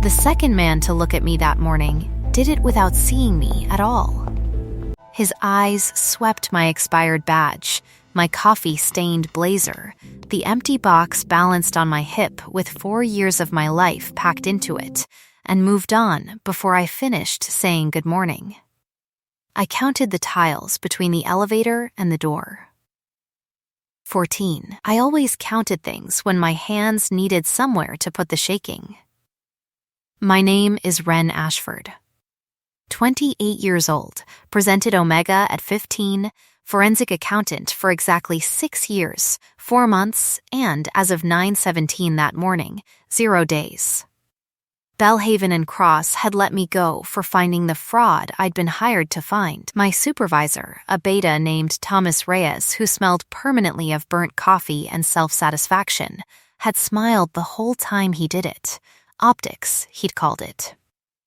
The second man to look at me that morning did it without seeing me at all. His eyes swept my expired badge, my coffee-stained blazer, the empty box balanced on my hip with 4 years of my life packed into it, and moved on before I finished saying good morning. I counted the tiles between the elevator and the door. 14. I always counted things when my hands needed somewhere to put the shaking. My name is Ren Ashford. 28 years old, presented Omega at 15, forensic accountant for exactly 6 years, 4 months, and as of 9/17 that morning, 0 days. Belhaven and Cross had let me go for finding the fraud I'd been hired to find. My supervisor, a beta named Thomas Reyes who smelled permanently of burnt coffee and self-satisfaction, had smiled the whole time he did it. Optics, he'd called it.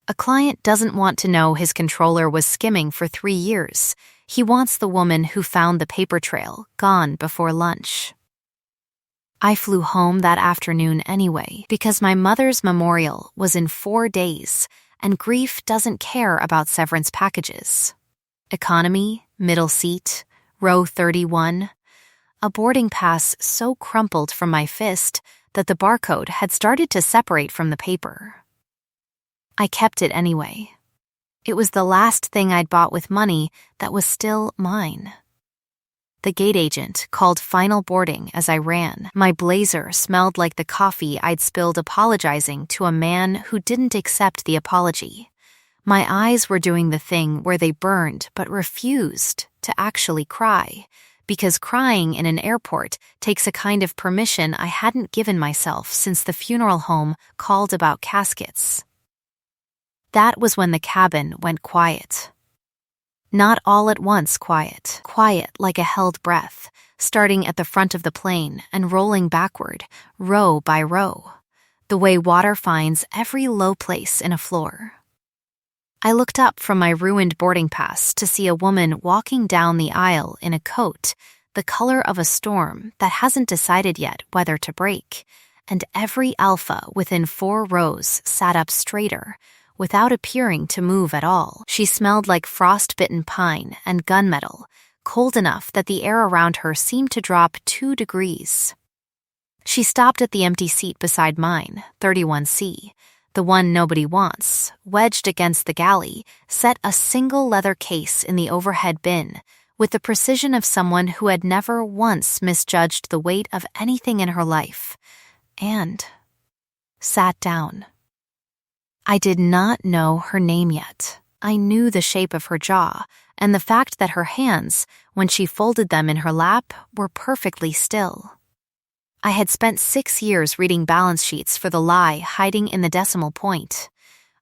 A client doesn't want to know his controller was skimming for 3 years. He wants the woman who found the paper trail gone before lunch. I flew home that afternoon anyway because my mother's memorial was in 4 days, and grief doesn't care about severance packages. Economy, middle seat, row 31. A boarding pass so crumpled from my fist that the barcode had started to separate from the paper. I kept it anyway. It was the last thing I'd bought with money that was still mine. The gate agent called final boarding as I ran. My blazer smelled like the coffee I'd spilled apologizing to a man who didn't accept the apology. My eyes were doing the thing where they burned but refused to actually cry, because crying in an airport takes a kind of permission I hadn't given myself since the funeral home called about caskets. That was when the cabin went quiet. Not all at once quiet like a held breath, starting at the front of the plane and rolling backward, row by row, the way water finds every low place in a floor. I looked up from my ruined boarding pass to see a woman walking down the aisle in a coat, the color of a storm that hasn't decided yet whether to break, and every alpha within 4 rows sat up straighter, without appearing to move at all. She smelled like frost-bitten pine and gunmetal, cold enough that the air around her seemed to drop 2 degrees. She stopped at the empty seat beside mine, 31C, the one nobody wants, wedged against the galley, set a single leather case in the overhead bin, with the precision of someone who had never once misjudged the weight of anything in her life, and sat down. I did not know her name yet. I knew the shape of her jaw, and the fact that her hands, when she folded them in her lap, were perfectly still. I had spent 6 years reading balance sheets for the lie hiding in the decimal point.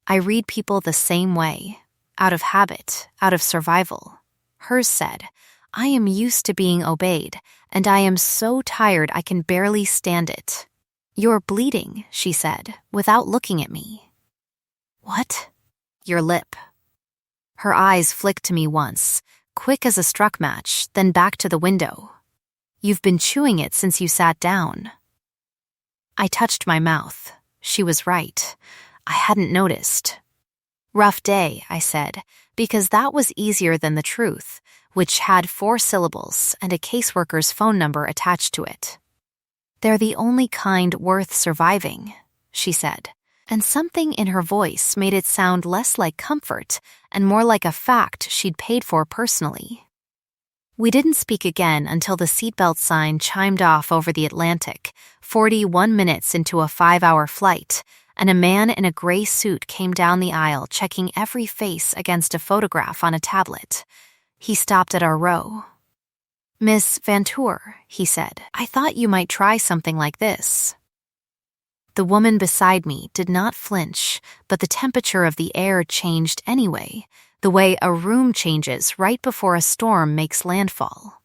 I read people the same way, out of habit, out of survival. Hers said, "I am used to being obeyed, and I am so tired I can barely stand it." "You're bleeding," she said, without looking at me. "What?" "Your lip." Her eyes flicked to me once, quick as a struck match, then back to the window. "You've been chewing it since you sat down." I touched my mouth. She was right. I hadn't noticed. "Rough day," I said, because that was easier than the truth, which had 4 syllables and a caseworker's phone number attached to it. "They're the only kind worth surviving," she said. And something in her voice made it sound less like comfort and more like a fact she'd paid for personally. We didn't speak again until the seatbelt sign chimed off over the Atlantic, 41 minutes into a 5-hour flight, and a man in a gray suit came down the aisle checking every face against a photograph on a tablet. He stopped at our row. "Miss Vanour," he said, "I thought you might try something like this." The woman beside me did not flinch, but the temperature of the air changed anyway, the way a room changes right before a storm makes landfall.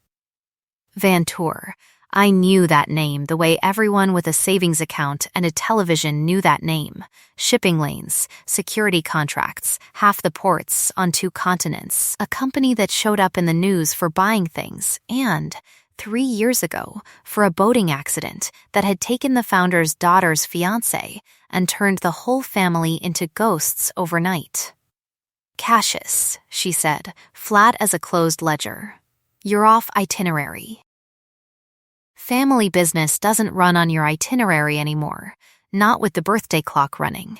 Vanour. I knew that name the way everyone with a savings account and a television knew that name. Shipping lanes, security contracts, half the ports on 2 continents, a company that showed up in the news for buying things, and 3 years ago for a boating accident that had taken the founder's daughter's fiancé and turned the whole family into ghosts overnight. "Cassius," she said, flat as a closed ledger. "You're off itinerary." Family business doesn't run on your itinerary anymore, not with the birthday clock running.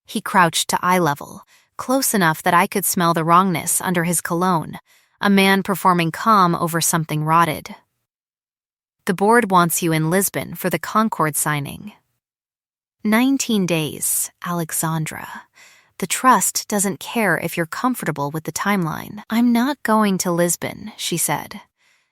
He crouched to eye level, close enough that I could smell the wrongness under his cologne, a man performing calm over something rotted. "The board wants you in Lisbon for the Concord signing." 19 days, Alexandra. The trust doesn't care if you're comfortable with the timeline. "I'm not going to Lisbon," she said.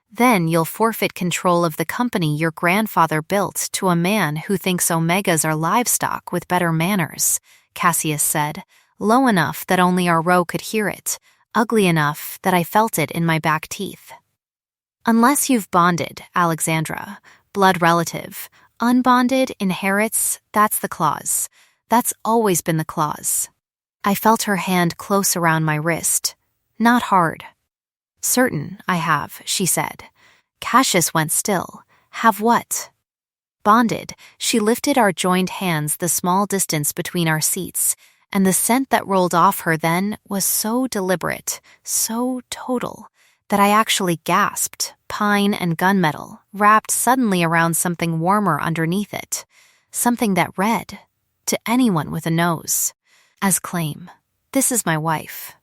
"Then you'll forfeit control of the company your grandfather built to a man who thinks omegas are livestock with better manners," Cassius said, low enough that only our row could hear it, ugly enough that I felt it in my back teeth. "Unless you've bonded, Alexandra, blood relative, unbonded inherits, that's the clause. That's always been the clause." I felt her hand close around my wrist. Not hard. "Certain, I have," she said. Cassius went still. "Have what?" Bonded, she lifted our joined hands the small distance between our seats, and the scent that rolled off her then was so deliberate, so total, that I actually gasped, pine and gunmetal, wrapped suddenly around something warmer underneath it, something that read, to anyone with a nose, as claim, "This is my wife."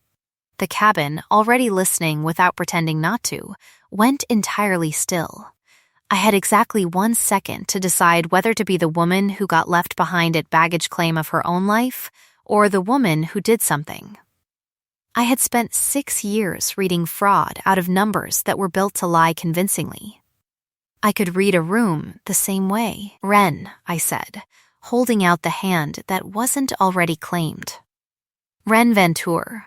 The cabin, already listening without pretending not to, went entirely still. I had exactly 1 second to decide whether to be the woman who got left behind at baggage claim of her own life, or the woman who did something. I had spent 6 years reading fraud out of numbers that were built to lie convincingly. I could read a room the same way. "Ren," I said, holding out the hand that wasn't already claimed. "Ren Vanour."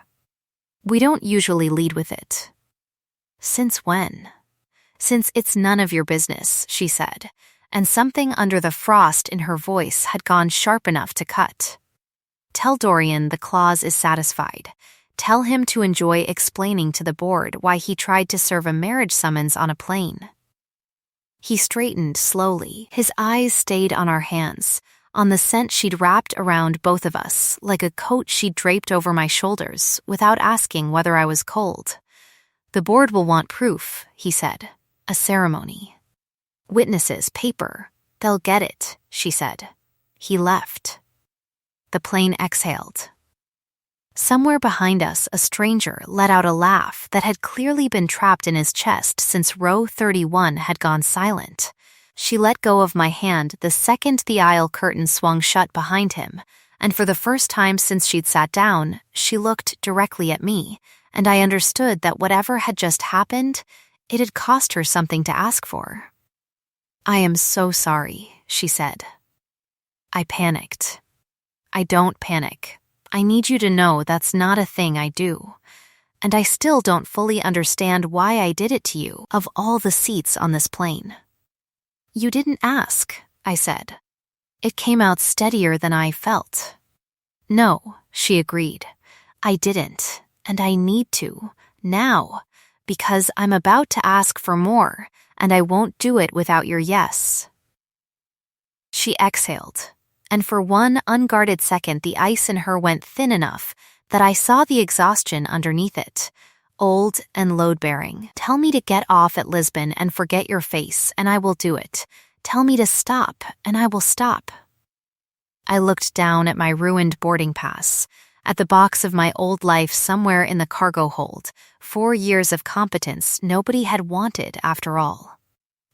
"We don't usually lead with it." "Since when?" "Since it's none of your business," she said, and something under the frost in her voice had gone sharp enough to cut. "Tell Dorian the clause is satisfied. Tell him to enjoy explaining to the board why he tried to serve a marriage summons on a plane." He straightened slowly. His eyes stayed on our hands, on the scent she'd wrapped around both of us like a coat she'd draped over my shoulders without asking whether I was cold. "The board will want proof," he said. "A ceremony. Witnesses, paper. They'll get it," she said. He left. The plane exhaled. Somewhere behind us, a stranger let out a laugh that had clearly been trapped in his chest since row 31 had gone silent. She let go of my hand the second the aisle curtain swung shut behind him, and for the first time since she'd sat down, she looked directly at me, and I understood that whatever had just happened, it had cost her something to ask for. "I am so sorry," she said. I panicked. "I don't panic. I need you to know that's not a thing I do. And I still don't fully understand why I did it to you, of all the seats on this plane." "You didn't ask," I said. It came out steadier than I felt. "No," she agreed. "I didn't, and I need to, now, because I'm about to ask for more, and I won't do it without your yes." She exhaled, and for one unguarded second the ice in her went thin enough that I saw the exhaustion underneath it, old and load-bearing. "Tell me to get off at Lisbon and forget your face, and I will do it. Tell me to stop, and I will stop." I looked down at my ruined boarding pass, at the box of my old life somewhere in the cargo hold, 4 years of competence nobody had wanted after all.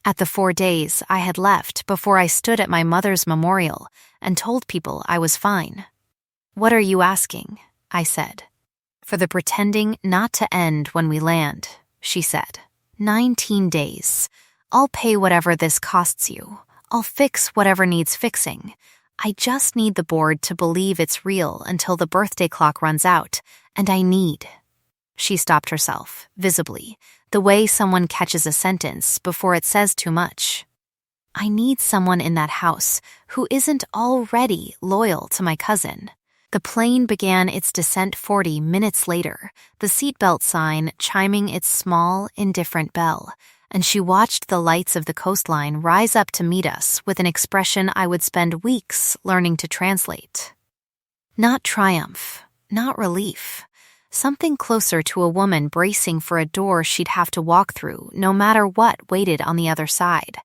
At the 4 days I had left before I stood at my mother's memorial and told people I was fine. "What are you asking?" I said. "For the pretending not to end when we land," she said. 19 days. I'll pay whatever this costs you. I'll fix whatever needs fixing. I just need the board to believe it's real until the birthday clock runs out, and I need." She stopped herself, visibly, the way someone catches a sentence before it says too much. "I need someone in that house who isn't already loyal to my cousin." The plane began its descent 40 minutes later, the seatbelt sign chiming its small, indifferent bell, and she watched the lights of the coastline rise up to meet us with an expression I would spend weeks learning to translate. Not triumph, not relief. Something closer to a woman bracing for a door she'd have to walk through no matter what waited on the other side.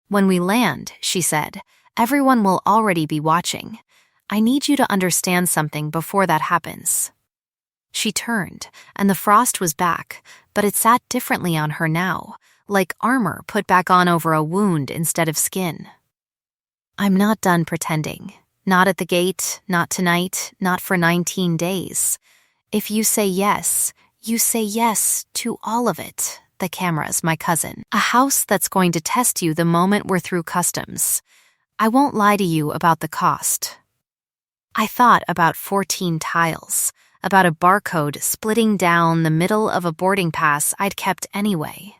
"When we land," she said, "everyone will already be watching. I need you to understand something before that happens." She turned, and the frost was back, but it sat differently on her now, like armor put back on over a wound instead of skin. "I'm not done pretending. Not at the gate, not tonight, not for 19 days. If you say yes, you say yes to all of it. The cameras, my cousin. A house that's going to test you the moment we're through customs. I won't lie to you about the cost." I thought about 14 tiles, about a barcode splitting down the middle of a boarding pass I'd kept anyway.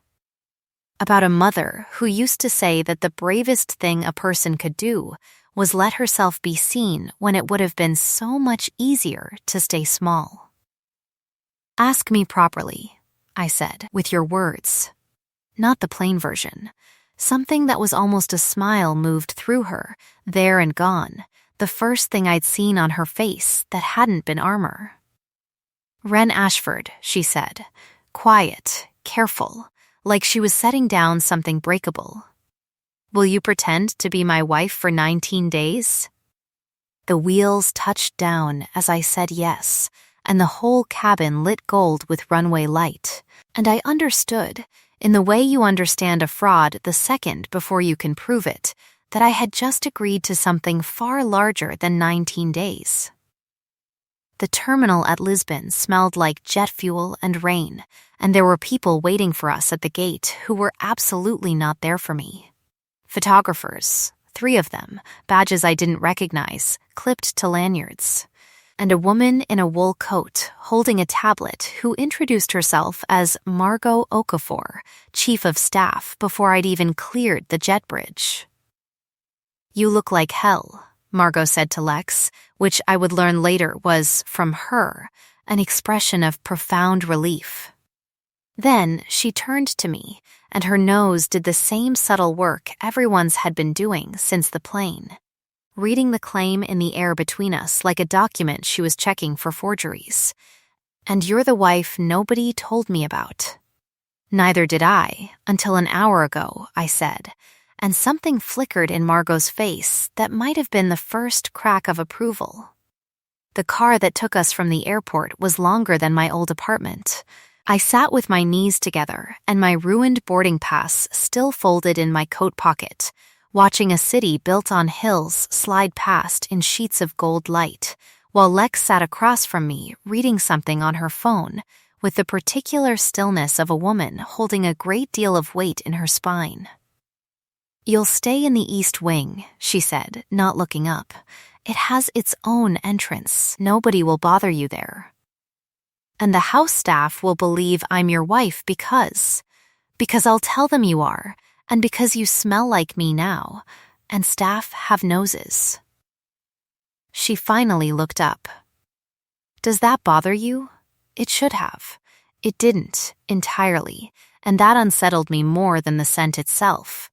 About a mother who used to say that the bravest thing a person could do was let herself be seen when it would have been so much easier to stay small. "Ask me properly," I said, "with your words." Not the plain version. Something that was almost a smile moved through her, there and gone, the first thing I'd seen on her face that hadn't been armor. "Wren Ashford," she said, quiet, careful, like she was setting down something breakable. "Will you pretend to be my wife for 19 days? The wheels touched down as I said yes, and the whole cabin lit gold with runway light, and I understood, in the way you understand a fraud the second before you can prove it, that I had just agreed to something far larger than 19 days. The terminal at Lisbon smelled like jet fuel and rain, and there were people waiting for us at the gate who were absolutely not there for me. Photographers, 3 of them, badges I didn't recognize, clipped to lanyards, and a woman in a wool coat holding a tablet who introduced herself as Margot Okafor, chief of staff, before I'd even cleared the jet bridge. "You look like hell," Margot said to Lex, which I would learn later was, from her, an expression of profound relief. Then she turned to me, and her nose did the same subtle work everyone's had been doing since the plane, reading the claim in the air between us like a document she was checking for forgeries. "And you're the wife nobody told me about." "Neither did I, until an hour ago," I said, and something flickered in Margot's face that might have been the first crack of approval. The car that took us from the airport was longer than my old apartment. I sat with my knees together and my ruined boarding pass still folded in my coat pocket, watching a city built on hills slide past in sheets of gold light, while Lex sat across from me reading something on her phone with the particular stillness of a woman holding a great deal of weight in her spine. "You'll stay in the East Wing," she said, not looking up. "It has its own entrance. Nobody will bother you there. And the house staff will believe I'm your wife because I'll tell them you are, and because you smell like me now, and staff have noses." She finally looked up. "Does that bother you?" It should have. It didn't, entirely, and that unsettled me more than the scent itself.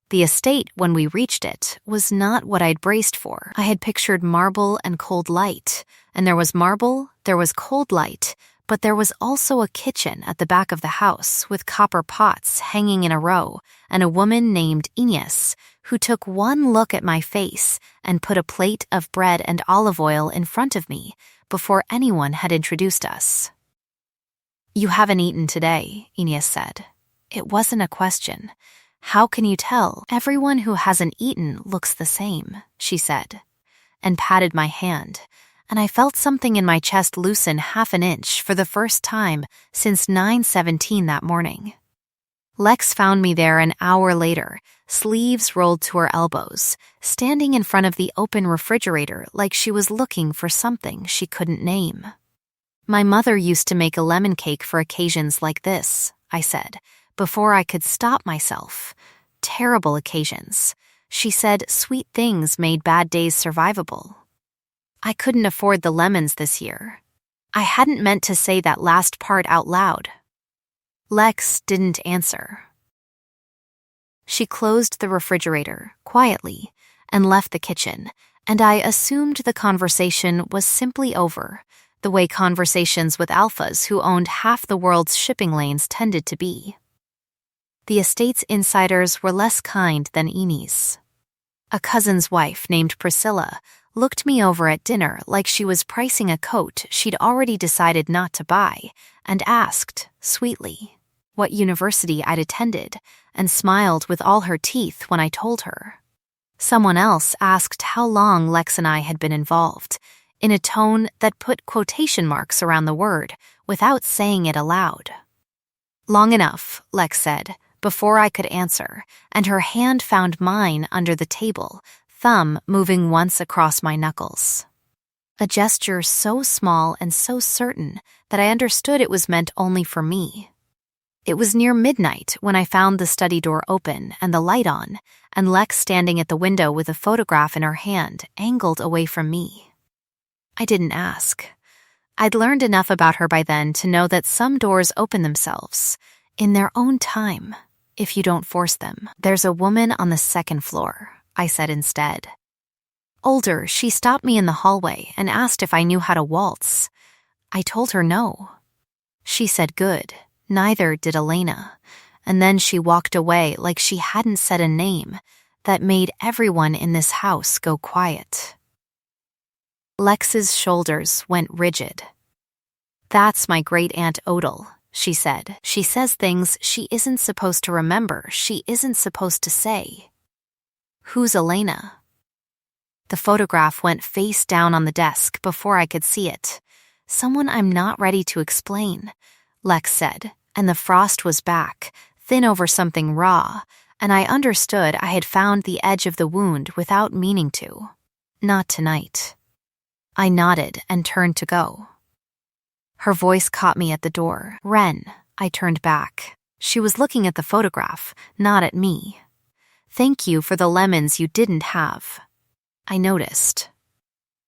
The estate, when we reached it, was not what I'd braced for. I had pictured marble and cold light, and there was marble, there was cold light, but there was also a kitchen at the back of the house with copper pots hanging in a row, and a woman named Ines, who took one look at my face and put a plate of bread and olive oil in front of me before anyone had introduced us. "You haven't eaten today," Ines said. It wasn't a question. "How can you tell? Everyone who hasn't eaten looks the same," she said, and patted my hand, and I felt something in my chest loosen half an inch for the first time since 9:17 that morning. Lex found me there an hour later, sleeves rolled to her elbows, standing in front of the open refrigerator like she was looking for something she couldn't name. "My mother used to make a lemon cake for occasions like this," I said, before I could stop myself. Terrible occasions. She said sweet things made bad days survivable. I couldn't afford the lemons this year. I hadn't meant to say that last part out loud. Lex didn't answer. She closed the refrigerator quietly and left the kitchen, and I assumed the conversation was simply over, the way conversations with alphas who owned half the world's shipping lanes tended to be. The estate's insiders were less kind than Enie's. A cousin's wife named Priscilla looked me over at dinner like she was pricing a coat she'd already decided not to buy, and asked, sweetly, what university I'd attended, and smiled with all her teeth when I told her. Someone else asked how long Lex and I had been involved, in a tone that put quotation marks around the word without saying it aloud. Long enough, Lex said, before I could answer, and her hand found mine under the table, thumb moving once across my knuckles. A gesture so small and so certain that I understood it was meant only for me. It was near midnight when I found the study door open and the light on, and Lex standing at the window with a photograph in her hand, angled away from me. I didn't ask. I'd learned enough about her by then to know that some doors open themselves, in their own time, if you don't force them. There's a woman on the second floor, I said instead. Older, she stopped me in the hallway and asked if I knew how to waltz. I told her no. She said good, neither did Elena, and then she walked away like she hadn't said a name that made everyone in this house go quiet. Lex's shoulders went rigid. That's my great-aunt Odile, she said. She says things she isn't supposed to remember, she isn't supposed to say. Who's Elena? The photograph went face down on the desk before I could see it. Someone I'm not ready to explain, Lex said, and the frost was back, thin over something raw, and I understood I had found the edge of the wound without meaning to. Not tonight. I nodded and turned to go. Her voice caught me at the door. Ren, I turned back. She was looking at the photograph, not at me. Thank you for the lemons you didn't have. I noticed.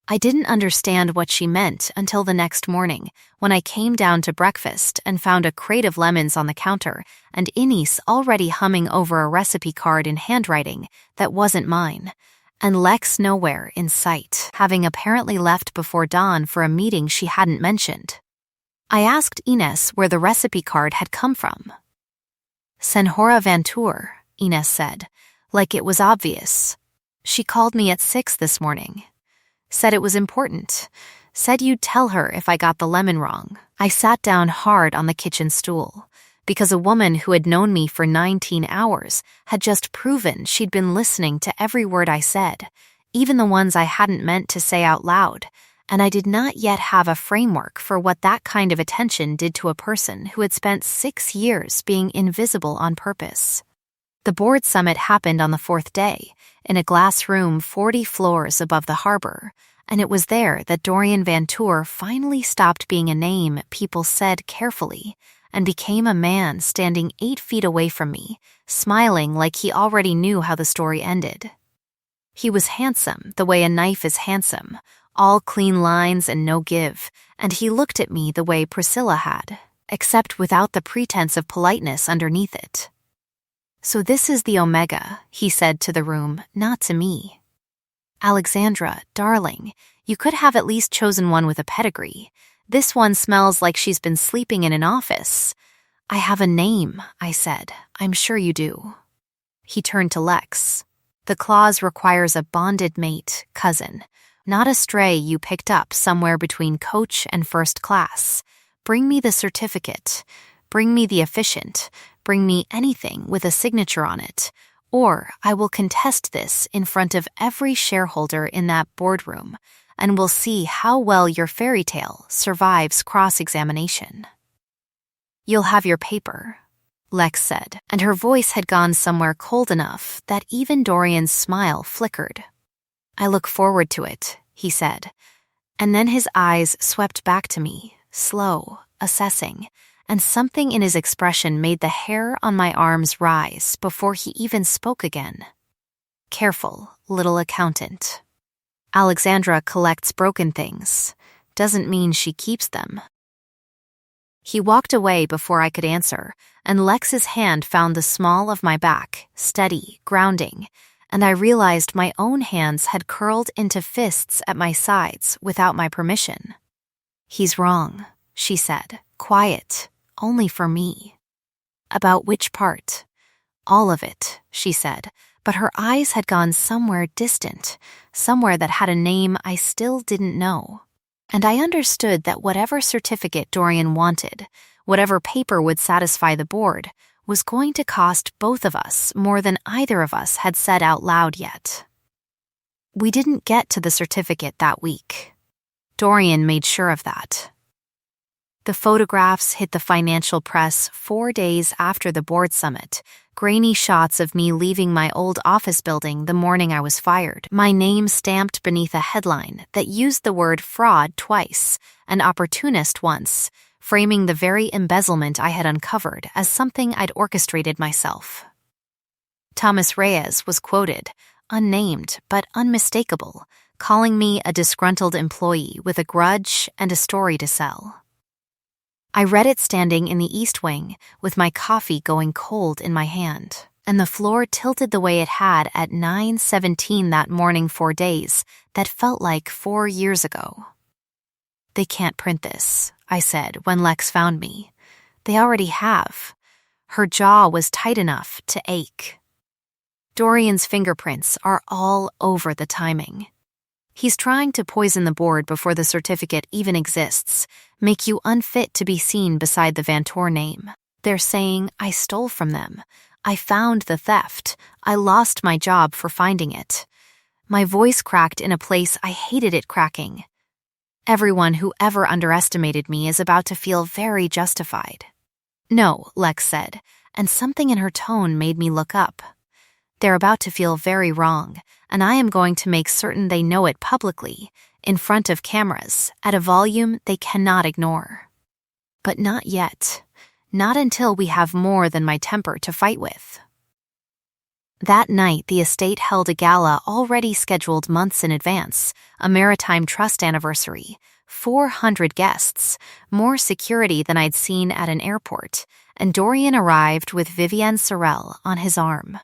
I didn't understand what she meant until the next morning, when I came down to breakfast and found a crate of lemons on the counter and Inés already humming over a recipe card in handwriting that wasn't mine, and Lex nowhere in sight, having apparently left before dawn for a meeting she hadn't mentioned. I asked Inés where the recipe card had come from. Senhora Vanour, Inés said, like it was obvious. She called me at 6 this morning. Said it was important. Said you'd tell her if I got the lemon wrong. I sat down hard on the kitchen stool, because a woman who had known me for 19 hours had just proven she'd been listening to every word I said, even the ones I hadn't meant to say out loud, and I did not yet have a framework for what that kind of attention did to a person who had spent 6 years being invisible on purpose. The board summit happened on the 4th day, in a glass room 40 floors above the harbor, and it was there that Dorian Vanour finally stopped being a name people said carefully and became a man standing 8 feet away from me, smiling like he already knew how the story ended. He was handsome the way a knife is handsome, all clean lines and no give, and he looked at me the way Priscilla had, except without the pretense of politeness underneath it. So this is the Omega, he said to the room, not to me. Alexandra, darling, you could have at least chosen one with a pedigree. This one smells like she's been sleeping in an office. I have a name, I said. I'm sure you do. He turned to Lex. The clause requires a bonded mate, cousin, not a stray you picked up somewhere between coach and first class. Bring me the certificate. Bring me the efficient. Bring me anything with a signature on it, or I will contest this in front of every shareholder in that boardroom, and we'll see how well your fairy tale survives cross-examination. You'll have your paper, Lex said, and her voice had gone somewhere cold enough that even Dorian's smile flickered. I look forward to it, he said, and then his eyes swept back to me, slow, assessing, and something in his expression made the hair on my arms rise before he even spoke again. Careful, little accountant. Alexandra collects broken things. Doesn't mean she keeps them. He walked away before I could answer, and Lex's hand found the small of my back, steady, grounding, and I realized my own hands had curled into fists at my sides without my permission. "He's wrong," she said, quiet, only for me. "About which part?" "All of it," she said, but her eyes had gone somewhere distant, somewhere that had a name I still didn't know. And I understood that whatever certificate Dorian wanted, whatever paper would satisfy the board, was going to cost both of us more than either of us had said out loud yet. We didn't get to the certificate that week. Dorian made sure of that. The photographs hit the financial press 4 days after the board summit, grainy shots of me leaving my old office building the morning I was fired, my name stamped beneath a headline that used the word fraud twice, and opportunist once, framing the very embezzlement I had uncovered as something I'd orchestrated myself. Thomas Reyes was quoted, unnamed but unmistakable, calling me a disgruntled employee with a grudge and a story to sell. I read it standing in the East Wing, with my coffee going cold in my hand, and the floor tilted the way it had at 9:17 that morning 4 days that felt like 4 years ago. "They can't print this," I said when Lex found me. "They already have." Her jaw was tight enough to ache. "Dorian's fingerprints are all over the timing. He's trying to poison the board before the certificate even exists, make you unfit to be seen beside the Vanour name. They're saying I stole from them. I found the theft. I lost my job for finding it." My voice cracked in a place I hated it cracking. Everyone who ever underestimated me is about to feel very justified. "No," Lex said, and something in her tone made me look up. "They're about to feel very wrong, and I am going to make certain they know it publicly, in front of cameras, at a volume they cannot ignore. But not yet. Not until we have more than my temper to fight with." That night, the estate held a gala already scheduled months in advance, a Maritime Trust anniversary, 400 guests, more security than I'd seen at an airport, and Dorian arrived with Vivienne Sorel on his arm.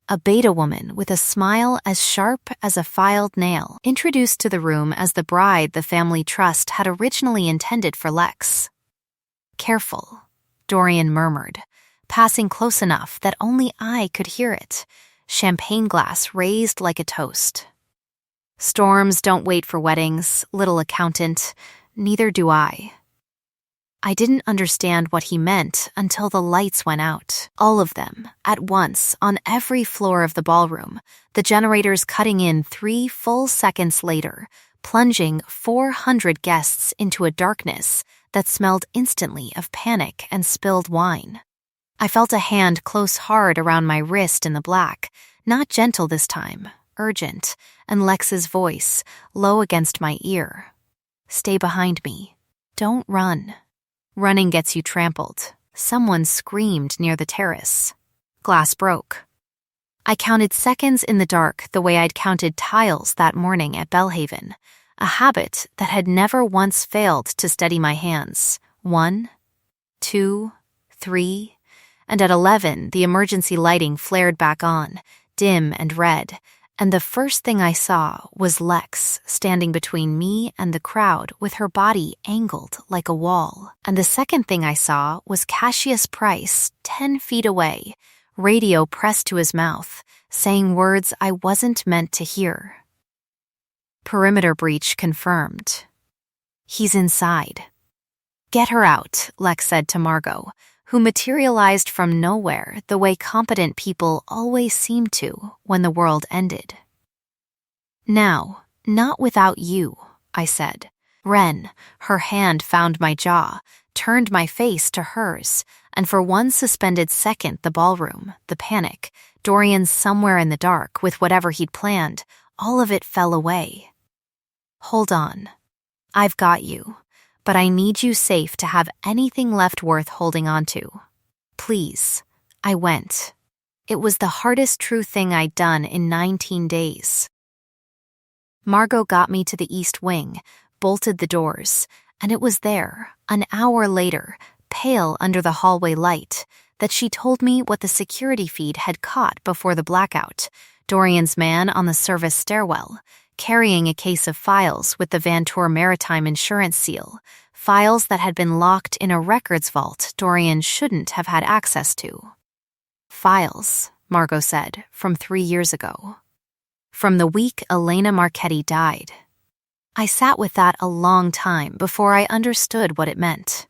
A beta woman with a smile as sharp as a filed nail, introduced to the room as the bride the family trust had originally intended for Lex. "Careful," Dorian murmured, passing close enough that only I could hear it, champagne glass raised like a toast. "Storms don't wait for weddings, little accountant. Neither do I." I didn't understand what he meant until the lights went out, all of them, at once, on every floor of the ballroom, the generators cutting in 3 full seconds later, plunging 400 guests into a darkness that smelled instantly of panic and spilled wine. I felt a hand close hard around my wrist in the black, not gentle this time, urgent, and Lex's voice, low against my ear. "Stay behind me. Don't run. Running gets you trampled." Someone screamed near the terrace. Glass broke. I counted seconds in the dark the way I'd counted tiles that morning at Belhaven, a habit that had never once failed to steady my hands. 1, 2, 3, and at 11 the emergency lighting flared back on, dim and red, and the first thing I saw was Lex standing between me and the crowd with her body angled like a wall. And the second thing I saw was Cassius Price 10 feet away, radio pressed to his mouth, saying words I wasn't meant to hear. "Perimeter breach confirmed. He's inside." "Get her out," Lex said to Margot, who materialized from nowhere the way competent people always seem to when the world ended. "Now, not without you," I said. Ren, her hand found my jaw, turned my face to hers, and for one suspended second the ballroom, the panic, Dorian somewhere in the dark with whatever he'd planned, all of it fell away. "Hold on. I've got you. But I need you safe to have anything left worth holding on to. Please." I went. It was the hardest true thing I'd done in 19 days. Margot got me to the East Wing, bolted the doors, and it was there, an hour later, pale under the hallway light, that she told me what the security feed had caught before the blackout: Dorian's man on the service stairwell, carrying a case of files with the Vanour Maritime insurance seal, files that had been locked in a records vault Dorian shouldn't have had access to. Files, Margot said, from 3 years ago. From the week Elena Marchetti died. I sat with that a long time before I understood what it meant.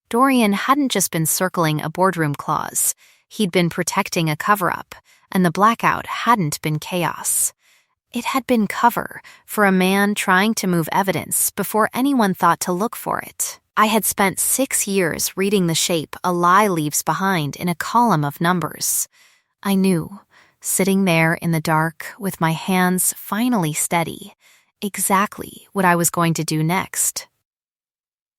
Dorian hadn't just been circling a boardroom clause, he'd been protecting a cover-up, and the blackout hadn't been chaos. It had been cover for a man trying to move evidence before anyone thought to look for it. I had spent 6 years reading the shape a lie leaves behind in a column of numbers. I knew, sitting there in the dark with my hands finally steady, exactly what I was going to do next.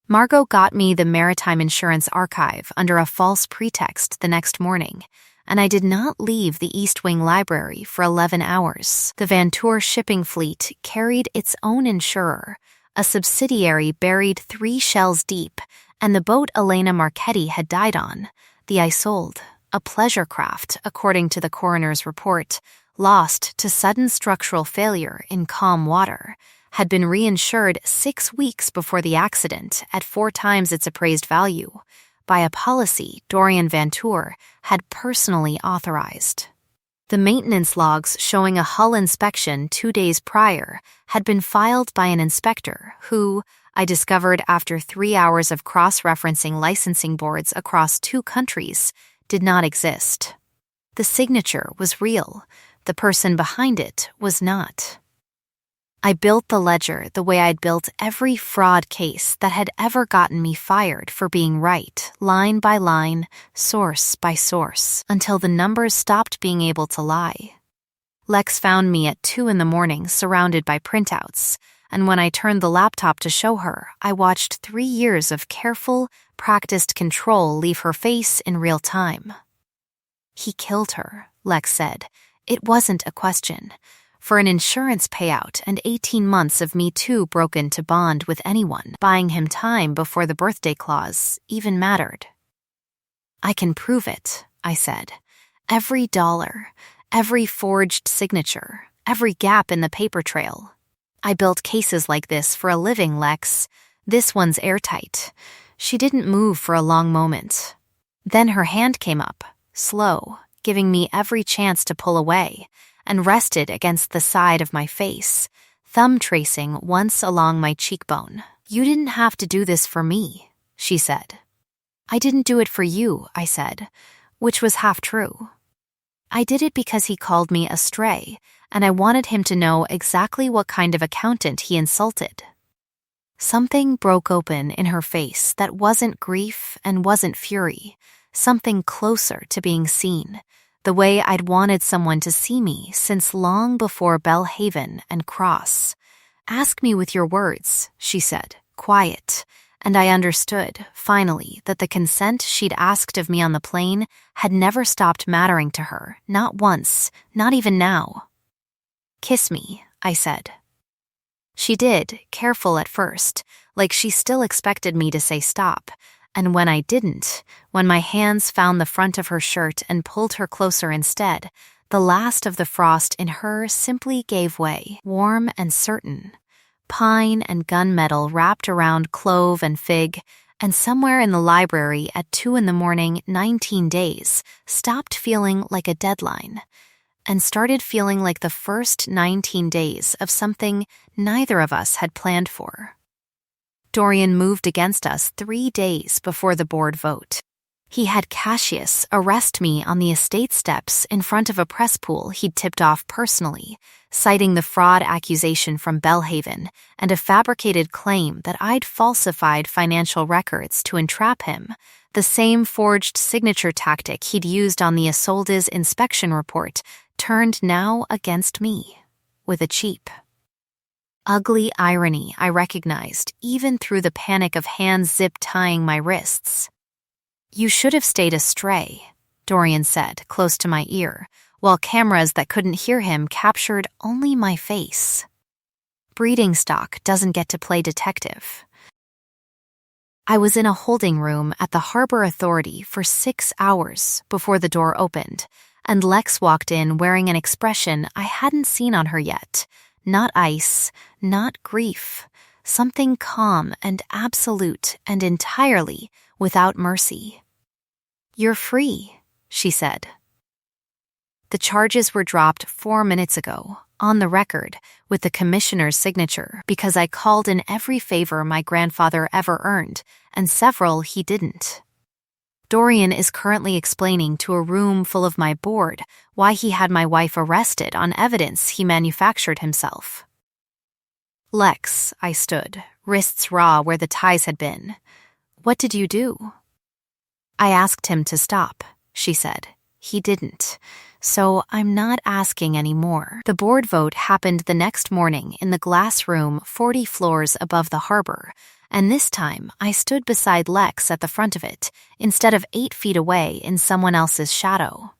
Margot got me the Maritime Insurance Archive under a false pretext the next morning, and I did not leave the East Wing Library for 11 hours. The Vanour shipping fleet carried its own insurer, a subsidiary buried 3 shells deep, and the boat Elena Marchetti had died on, the Isolde, a pleasure craft, according to the coroner's report, lost to sudden structural failure in calm water, had been reinsured 6 weeks before the accident at 4 times its appraised value, by a policy Dorian Vanour had personally authorized. The maintenance logs showing a hull inspection 2 days prior had been filed by an inspector who, I discovered after 3 hours of cross-referencing licensing boards across 2 countries, did not exist. The signature was real, the person behind it was not. I built the ledger the way I'd built every fraud case that had ever gotten me fired for being right, line by line, source by source, until the numbers stopped being able to lie. Lex found me at 2 a.m. surrounded by printouts, and when I turned the laptop to show her, I watched 3 years of careful, practiced control leave her face in real time. He killed her, Lex said. It wasn't a question. For an insurance payout and 18 months of me too broken to bond with anyone, buying him time before the birthday clause even mattered. I can prove it, I said. Every dollar, every forged signature, every gap in the paper trail. I built cases like this for a living, Lex. This one's airtight. She didn't move for a long moment. Then her hand came up, slow, giving me every chance to pull away, and rested against the side of my face, thumb tracing once along my cheekbone. You didn't have to do this for me, she said. I didn't do it for you, I said, which was half true. I did it because he called me a stray, and I wanted him to know exactly what kind of accountant he insulted. Something broke open in her face that wasn't grief and wasn't fury, something closer to being seen, the way I'd wanted someone to see me since long before Belhaven and Cross. Ask me with your words, she said, quiet, and I understood, finally, that the consent she'd asked of me on the plane had never stopped mattering to her, not once, not even now. Kiss me, I said. She did, careful at first, like she still expected me to say stop, and when I didn't, when my hands found the front of her shirt and pulled her closer instead, the last of the frost in her simply gave way, warm and certain. Pine and gunmetal wrapped around clove and fig, and somewhere in the library at 2 a.m, 19 days, stopped feeling like a deadline, and started feeling like the first 19 days of something neither of us had planned for. Dorian moved against us 3 days before the board vote. He had Cassius arrest me on the estate steps in front of a press pool he'd tipped off personally, citing the fraud accusation from Belhaven and a fabricated claim that I'd falsified financial records to entrap him, the same forged signature tactic he'd used on the Isolde's inspection report, turned now against me, with a cheap, ugly irony I recognized even through the panic of hands zip-tying my wrists. You should have stayed astray, Dorian said, close to my ear, while cameras that couldn't hear him captured only my face. Breeding stock doesn't get to play detective. I was in a holding room at the Harbor Authority for 6 hours before the door opened, and Lex walked in wearing an expression I hadn't seen on her yet. Not ice, not grief. Something calm and absolute and entirely without mercy. "You're free," she said. The charges were dropped 4 minutes ago, on the record, with the commissioner's signature, because I called in every favor my grandfather ever earned, and several he didn't. Dorian is currently explaining to a room full of my board why he had my wife arrested on evidence he manufactured himself. "Lex," I stood, wrists raw where the ties had been. "What did you do?" "I asked him to stop," she said. "He didn't. So I'm not asking anymore." The board vote happened the next morning in the glass room 40 floors above the harbor, and this time I stood beside Lex at the front of it, instead of 8 feet away in someone else's shadow.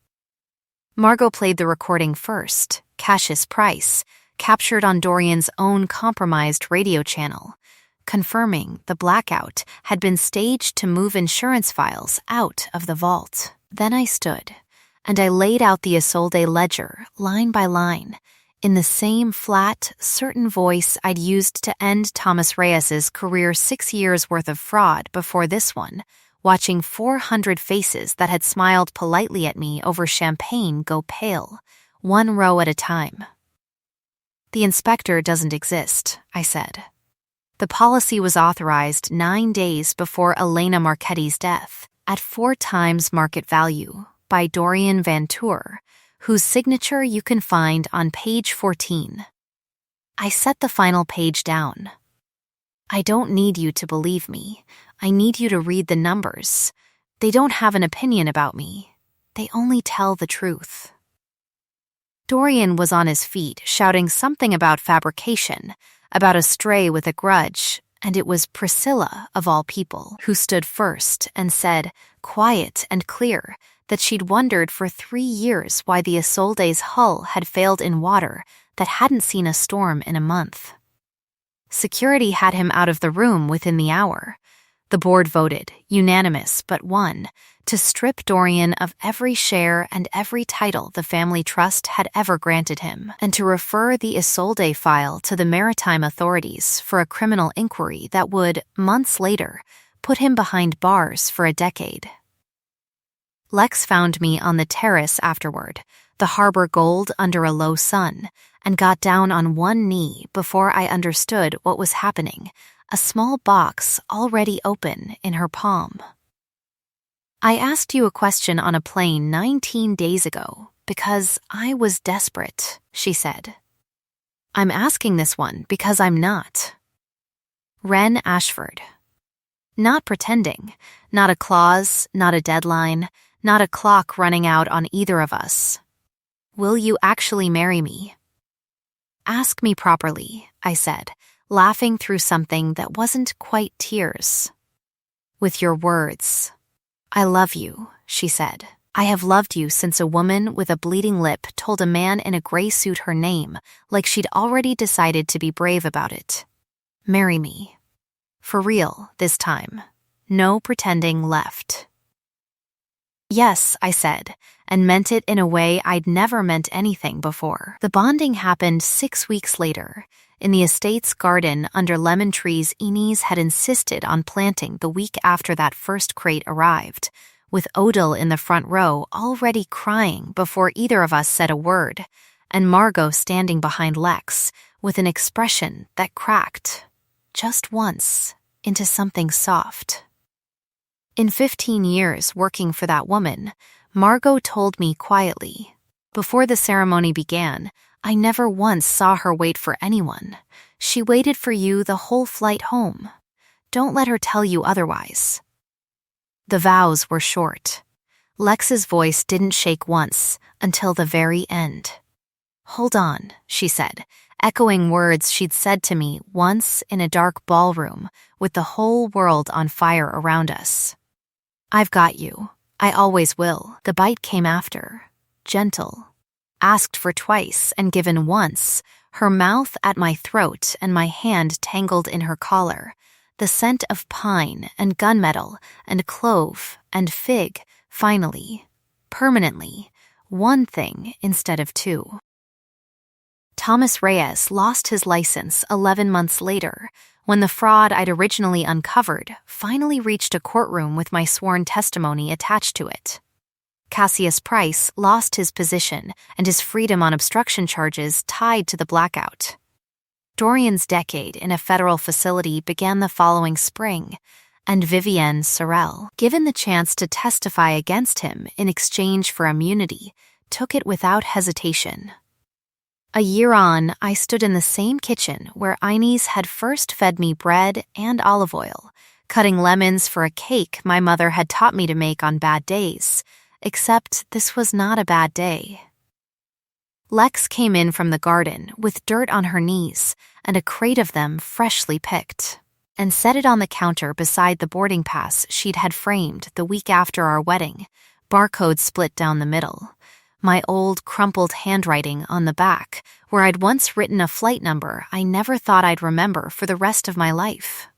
Margot played the recording first, Cassius Price, captured on Dorian's own compromised radio channel, confirming the blackout had been staged to move insurance files out of the vault. Then I stood, and I laid out the Isolde ledger, line by line, in the same flat, certain voice I'd used to end Thomas Reyes's career 6 years' worth of fraud before this one, watching 400 faces that had smiled politely at me over champagne go pale, 1 row at a time. "The inspector doesn't exist," I said. "The policy was authorized 9 days before Elena Marchetti's death, at 4 times market value, by Dorian Vanour, whose signature you can find on page 14. I set the final page down. "I don't need you to believe me. I need you to read the numbers. They don't have an opinion about me. They only tell the truth." Dorian was on his feet, shouting something about fabrication, about a stray with a grudge, and it was Priscilla, of all people, who stood first and said, quiet and clear, that she'd wondered for 3 years why the Isolde's hull had failed in water that hadn't seen a storm in a month. Security had him out of the room within the hour. The board voted, unanimous but one, to strip Dorian of every share and every title the family trust had ever granted him, and to refer the Isolde file to the maritime authorities for a criminal inquiry that would, months later, put him behind bars for a decade. Lex found me on the terrace afterward, the harbor gold under a low sun, and got down on one knee before I understood what was happening, a small box already open in her palm. "I asked you a question on a plane 19 days ago because I was desperate," she said. "I'm asking this one because I'm not." Ren Ashford. Not pretending, not a clause, not a deadline, not a clock running out on either of us. "Will you actually marry me?" "Ask me properly," I said, laughing through something that wasn't quite tears. "With your words." "I love you," she said. "I have loved you since a woman with a bleeding lip told a man in a gray suit her name, like she'd already decided to be brave about it. Marry me. For real, this time. No pretending left." "Yes," I said, and meant it in a way I'd never meant anything before. The bonding happened 6 weeks later, in the estate's garden under lemon trees Inez had insisted on planting the week after that first crate arrived, with Odile in the front row already crying before either of us said a word, and Margot standing behind Lex with an expression that cracked, just once, into something soft. In 15 years working for that woman, Margot told me quietly, before the ceremony began, I never once saw her wait for anyone. She waited for you the whole flight home. Don't let her tell you otherwise. The vows were short. Lex's voice didn't shake once until the very end. "Hold on," she said, echoing words she'd said to me once in a dark ballroom with the whole world on fire around us. "I've got you. I always will." The bite came after, gentle. Asked for twice and given once, her mouth at my throat and my hand tangled in her collar, the scent of pine and gunmetal and clove and fig, finally, permanently, one thing instead of two. Thomas Reyes lost his license 11 months later when the fraud I'd originally uncovered finally reached a courtroom with my sworn testimony attached to it. Cassius Price lost his position and his freedom on obstruction charges tied to the blackout. Dorian's decade in a federal facility began the following spring, and Vivienne Sorel, given the chance to testify against him in exchange for immunity, took it without hesitation. A year on, I stood in the same kitchen where Inez had first fed me bread and olive oil, cutting lemons for a cake my mother had taught me to make on bad days, except this was not a bad day. Lex came in from the garden with dirt on her knees and a crate of them freshly picked, and set it on the counter beside the boarding pass she'd had framed the week after our wedding, barcode split down the middle. My old, crumpled handwriting on the back, where I'd once written a flight number I never thought I'd remember for the rest of my life.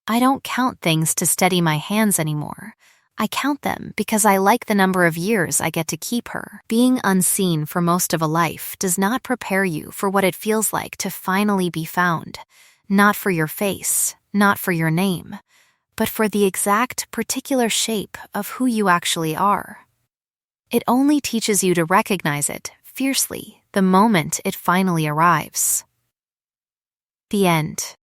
I don't count things to steady my hands anymore. I count them because I like the number of years I get to keep her. Being unseen for most of a life does not prepare you for what it feels like to finally be found. Not for your face, not for your name, but for the exact particular shape of who you actually are. It only teaches you to recognize it fiercely the moment it finally arrives. The end.